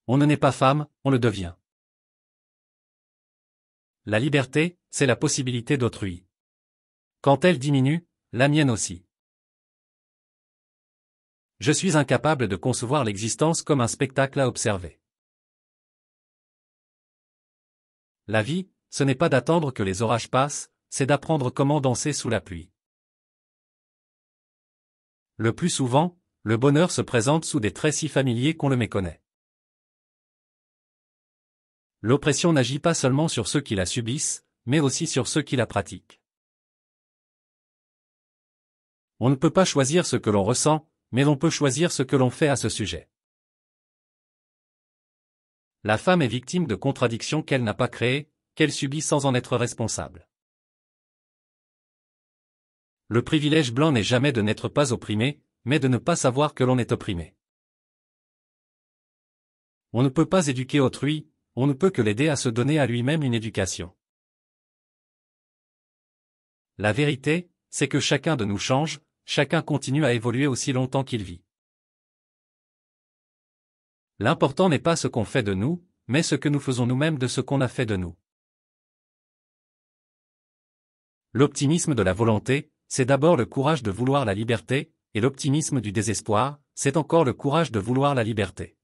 On ne naît pas femme, on le devient. La liberté, c'est la possibilité d'autrui. Quand elle diminue, la mienne aussi. Je suis incapable de concevoir l'existence comme un spectacle à observer. La vie, ce n'est pas d'attendre que les orages passent, c'est d'apprendre comment danser sous la pluie. Le plus souvent, le bonheur se présente sous des traits si familiers qu'on le méconnaît. L'oppression n'agit pas seulement sur ceux qui la subissent, mais aussi sur ceux qui la pratiquent. On ne peut pas choisir ce que l'on ressent, mais l'on peut choisir ce que l'on fait à ce sujet. La femme est victime de contradictions qu'elle n'a pas créées, qu'elle subit sans en être responsable. Le privilège blanc n'est jamais de n'être pas opprimé, mais de ne pas savoir que l'on est opprimé. On ne peut pas éduquer autrui, on ne peut que l'aider à se donner à lui-même une éducation. La vérité, c'est que chacun de nous change, chacun continue à évoluer aussi longtemps qu'il vit. L'important n'est pas ce qu'on fait de nous, mais ce que nous faisons nous-mêmes de ce qu'on a fait de nous. L'optimisme de la volonté, c'est d'abord le courage de vouloir la liberté, et l'optimisme du désespoir, c'est encore le courage de vouloir la liberté.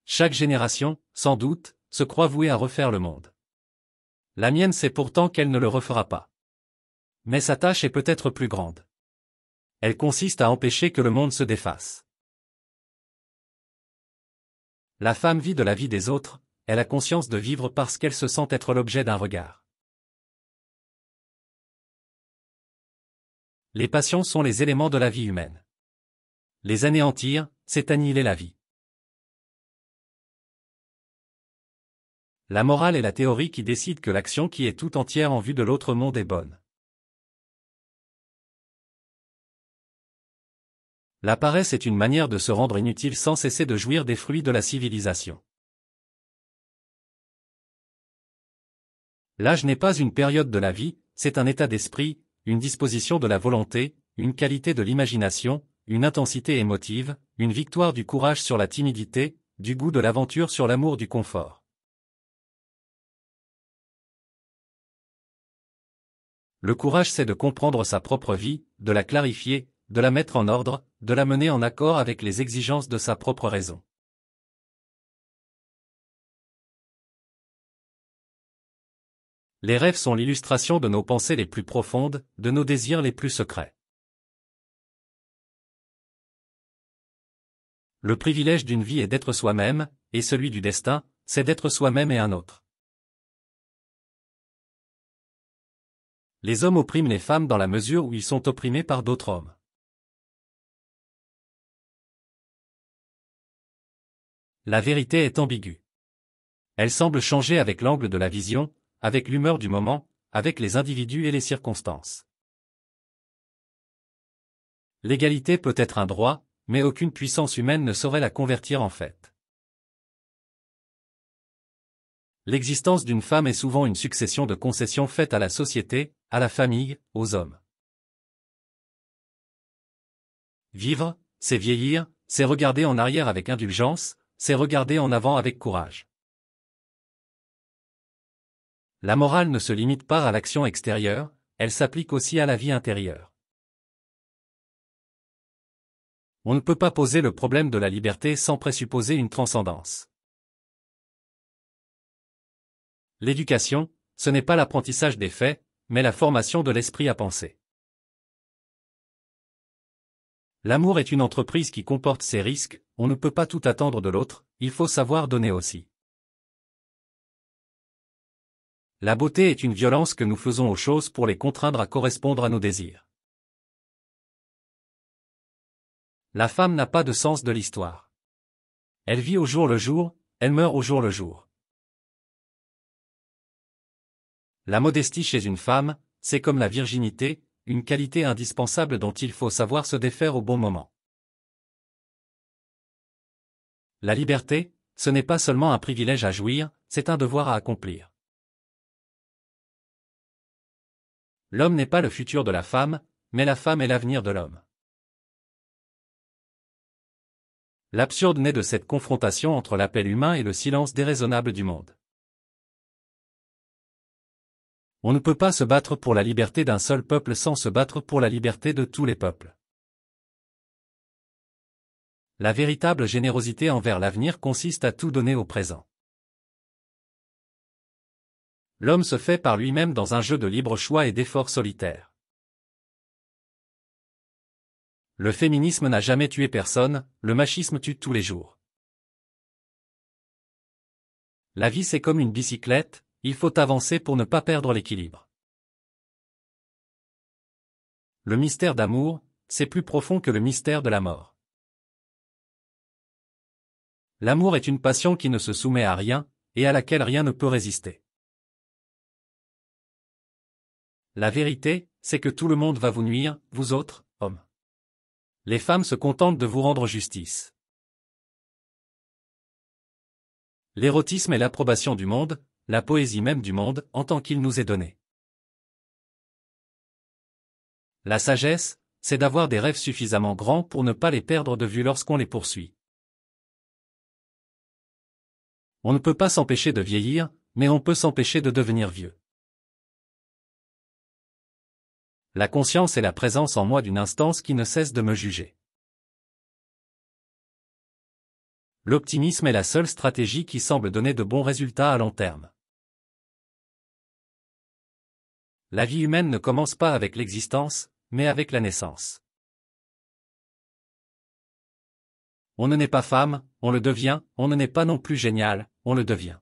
Chaque génération, sans doute, se croit vouée à refaire le monde. La mienne sait pourtant qu'elle ne le refera pas. Mais sa tâche est peut-être plus grande. Elle consiste à empêcher que le monde se défasse. La femme vit de la vie des autres, elle a conscience de vivre parce qu'elle se sent être l'objet d'un regard. Les passions sont les éléments de la vie humaine. Les anéantir, c'est annihiler la vie. La morale est la théorie qui décide que l'action qui est tout entière en vue de l'autre monde est bonne. La paresse est une manière de se rendre inutile sans cesser de jouir des fruits de la civilisation. L'âge n'est pas une période de la vie, c'est un état d'esprit, une disposition de la volonté, une qualité de l'imagination, une intensité émotive, une victoire du courage sur la timidité, du goût de l'aventure sur l'amour du confort. Le courage c'est de comprendre sa propre vie, de la clarifier, de la mettre en ordre, de la mener en accord avec les exigences de sa propre raison. Les rêves sont l'illustration de nos pensées les plus profondes, de nos désirs les plus secrets. Le privilège d'une vie est d'être soi-même, et celui du destin, c'est d'être soi-même et un autre. Les hommes oppriment les femmes dans la mesure où ils sont opprimés par d'autres hommes. La vérité est ambiguë. Elle semble changer avec l'angle de la vision, avec l'humeur du moment, avec les individus et les circonstances. L'égalité peut être un droit, mais aucune puissance humaine ne saurait la convertir en fait. L'existence d'une femme est souvent une succession de concessions faites à la société, à la famille, aux hommes. Vivre, c'est vieillir, c'est regarder en arrière avec indulgence, c'est regarder en avant avec courage. La morale ne se limite pas à l'action extérieure, elle s'applique aussi à la vie intérieure. On ne peut pas poser le problème de la liberté sans présupposer une transcendance. L'éducation, ce n'est pas l'apprentissage des faits, mais la formation de l'esprit à penser. L'amour est une entreprise qui comporte ses risques, on ne peut pas tout attendre de l'autre, il faut savoir donner aussi. La beauté est une violence que nous faisons aux choses pour les contraindre à correspondre à nos désirs. La femme n'a pas de sens de l'histoire. Elle vit au jour le jour, elle meurt au jour le jour. La modestie chez une femme, c'est comme la virginité, une qualité indispensable dont il faut savoir se défaire au bon moment. La liberté, ce n'est pas seulement un privilège à jouir, c'est un devoir à accomplir. L'homme n'est pas le futur de la femme, mais la femme est l'avenir de l'homme. L'absurde naît de cette confrontation entre l'appel humain et le silence déraisonnable du monde. On ne peut pas se battre pour la liberté d'un seul peuple sans se battre pour la liberté de tous les peuples. La véritable générosité envers l'avenir consiste à tout donner au présent. L'homme se fait par lui-même dans un jeu de libre choix et d'efforts solitaires. Le féminisme n'a jamais tué personne, le machisme tue tous les jours. La vie c'est comme une bicyclette, il faut avancer pour ne pas perdre l'équilibre. Le mystère d'amour, c'est plus profond que le mystère de la mort. L'amour est une passion qui ne se soumet à rien, et à laquelle rien ne peut résister. La vérité, c'est que tout le monde va vous nuire, vous autres, hommes. Les femmes se contentent de vous rendre justice. L'érotisme est l'approbation du monde, la poésie même du monde, en tant qu'il nous est donné. La sagesse, c'est d'avoir des rêves suffisamment grands pour ne pas les perdre de vue lorsqu'on les poursuit. On ne peut pas s'empêcher de vieillir, mais on peut s'empêcher de devenir vieux. La conscience est la présence en moi d'une instance qui ne cesse de me juger. L'optimisme est la seule stratégie qui semble donner de bons résultats à long terme. La vie humaine ne commence pas avec l'existence, mais avec la naissance. On ne naît pas femme, on le devient, on ne naît pas non plus génial, on le devient.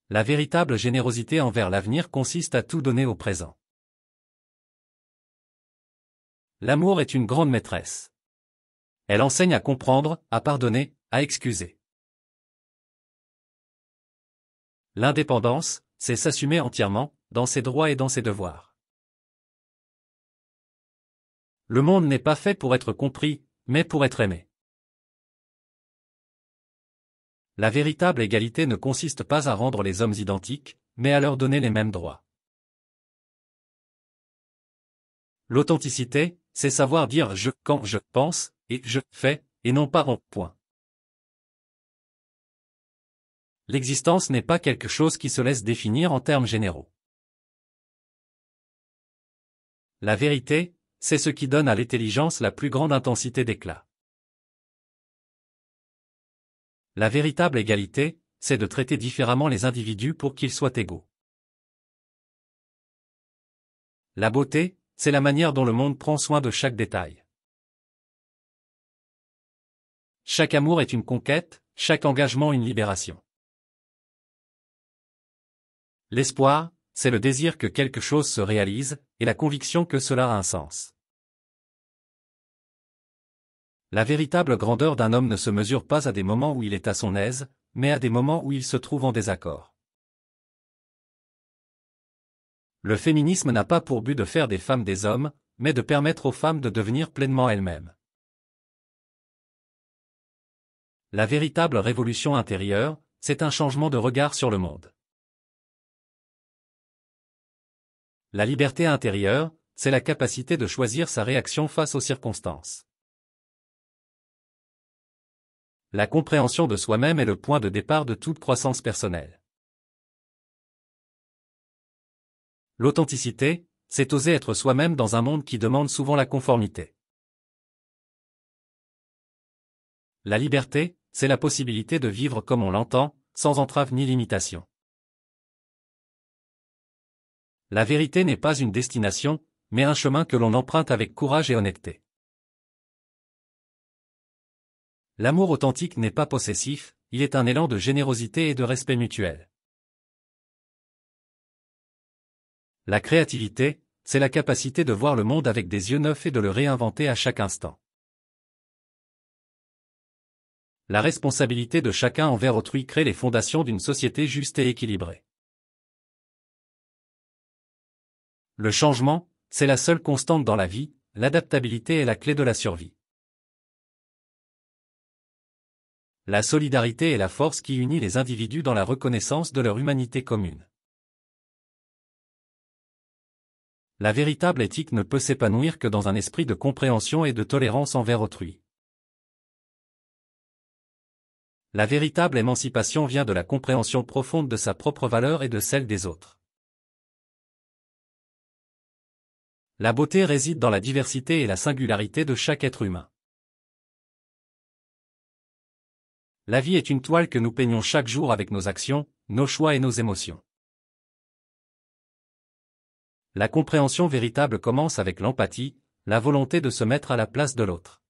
La véritable générosité envers l'avenir consiste à tout donner au présent. L'amour est une grande maîtresse. Elle enseigne à comprendre, à pardonner, à excuser. L'indépendance, c'est s'assumer entièrement, dans ses droits et dans ses devoirs. Le monde n'est pas fait pour être compris, mais pour être aimé. La véritable égalité ne consiste pas à rendre les hommes identiques, mais à leur donner les mêmes droits. L'authenticité, c'est savoir dire je quand je pense, et je fais, et non pas en point. L'existence n'est pas quelque chose qui se laisse définir en termes généraux. La vérité, c'est ce qui donne à l'intelligence la plus grande intensité d'éclat. La véritable égalité, c'est de traiter différemment les individus pour qu'ils soient égaux. La beauté, c'est la manière dont le monde prend soin de chaque détail. Chaque amour est une conquête, chaque engagement une libération. L'espoir, c'est le désir que quelque chose se réalise, et la conviction que cela a un sens. La véritable grandeur d'un homme ne se mesure pas à des moments où il est à son aise, mais à des moments où il se trouve en désaccord. Le féminisme n'a pas pour but de faire des femmes des hommes, mais de permettre aux femmes de devenir pleinement elles-mêmes. La véritable révolution intérieure, c'est un changement de regard sur le monde. La liberté intérieure, c'est la capacité de choisir sa réaction face aux circonstances. La compréhension de soi-même est le point de départ de toute croissance personnelle. L'authenticité, c'est oser être soi-même dans un monde qui demande souvent la conformité. La liberté, c'est la possibilité de vivre comme on l'entend, sans entrave ni limitation. La vérité n'est pas une destination, mais un chemin que l'on emprunte avec courage et honnêteté. L'amour authentique n'est pas possessif, il est un élan de générosité et de respect mutuel. La créativité, c'est la capacité de voir le monde avec des yeux neufs et de le réinventer à chaque instant. La responsabilité de chacun envers autrui crée les fondations d'une société juste et équilibrée. Le changement, c'est la seule constante dans la vie, l'adaptabilité est la clé de la survie. La solidarité est la force qui unit les individus dans la reconnaissance de leur humanité commune. La véritable éthique ne peut s'épanouir que dans un esprit de compréhension et de tolérance envers autrui. La véritable émancipation vient de la compréhension profonde de sa propre valeur et de celle des autres. La beauté réside dans la diversité et la singularité de chaque être humain. La vie est une toile que nous peignons chaque jour avec nos actions, nos choix et nos émotions. La compréhension véritable commence avec l'empathie, la volonté de se mettre à la place de l'autre.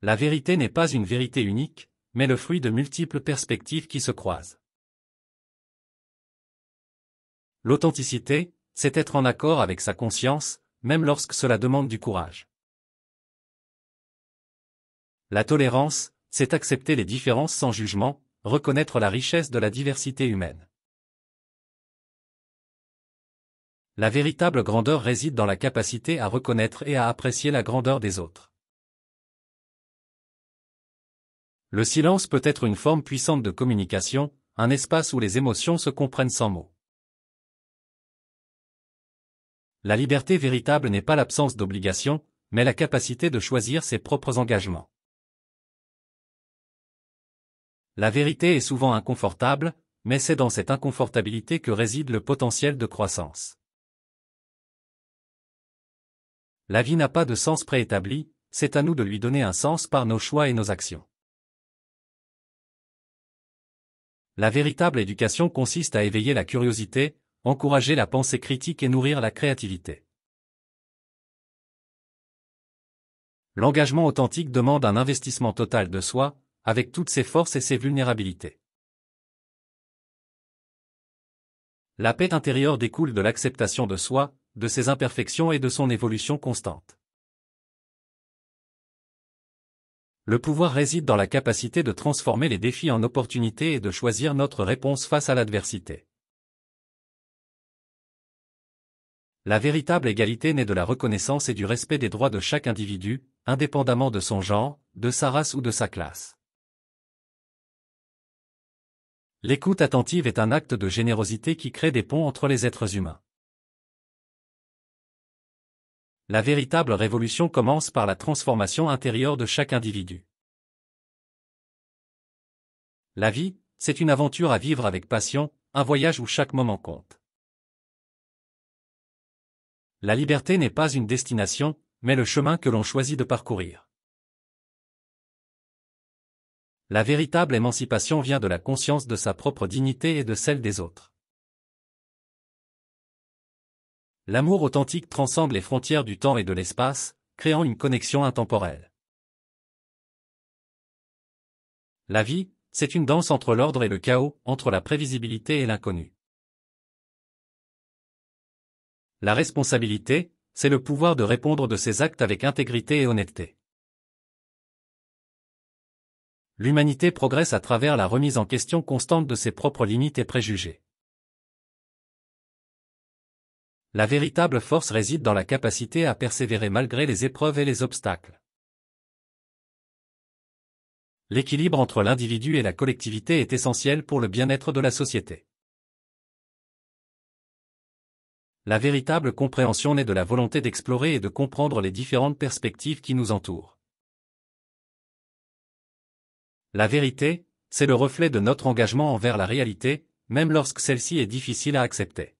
La vérité n'est pas une vérité unique, mais le fruit de multiples perspectives qui se croisent. L'authenticité, c'est être en accord avec sa conscience, même lorsque cela demande du courage. La tolérance, c'est accepter les différences sans jugement, reconnaître la richesse de la diversité humaine. La véritable grandeur réside dans la capacité à reconnaître et à apprécier la grandeur des autres. Le silence peut être une forme puissante de communication, un espace où les émotions se comprennent sans mots. La liberté véritable n'est pas l'absence d'obligation, mais la capacité de choisir ses propres engagements. La vérité est souvent inconfortable, mais c'est dans cette inconfortabilité que réside le potentiel de croissance. La vie n'a pas de sens préétabli, c'est à nous de lui donner un sens par nos choix et nos actions. La véritable éducation consiste à éveiller la curiosité, encourager la pensée critique et nourrir la créativité. L'engagement authentique demande un investissement total de soi, avec toutes ses forces et ses vulnérabilités. La paix intérieure découle de l'acceptation de soi, de ses imperfections et de son évolution constante. Le pouvoir réside dans la capacité de transformer les défis en opportunités et de choisir notre réponse face à l'adversité. La véritable égalité naît de la reconnaissance et du respect des droits de chaque individu, indépendamment de son genre, de sa race ou de sa classe. L'écoute attentive est un acte de générosité qui crée des ponts entre les êtres humains. La véritable révolution commence par la transformation intérieure de chaque individu. La vie, c'est une aventure à vivre avec passion, un voyage où chaque moment compte. La liberté n'est pas une destination, mais le chemin que l'on choisit de parcourir. La véritable émancipation vient de la conscience de sa propre dignité et de celle des autres. L'amour authentique transcende les frontières du temps et de l'espace, créant une connexion intemporelle. La vie, c'est une danse entre l'ordre et le chaos, entre la prévisibilité et l'inconnu. La responsabilité, c'est le pouvoir de répondre de ses actes avec intégrité et honnêteté. L'humanité progresse à travers la remise en question constante de ses propres limites et préjugés. La véritable force réside dans la capacité à persévérer malgré les épreuves et les obstacles. L'équilibre entre l'individu et la collectivité est essentiel pour le bien-être de la société. La véritable compréhension naît de la volonté d'explorer et de comprendre les différentes perspectives qui nous entourent. La vérité, c'est le reflet de notre engagement envers la réalité, même lorsque celle-ci est difficile à accepter.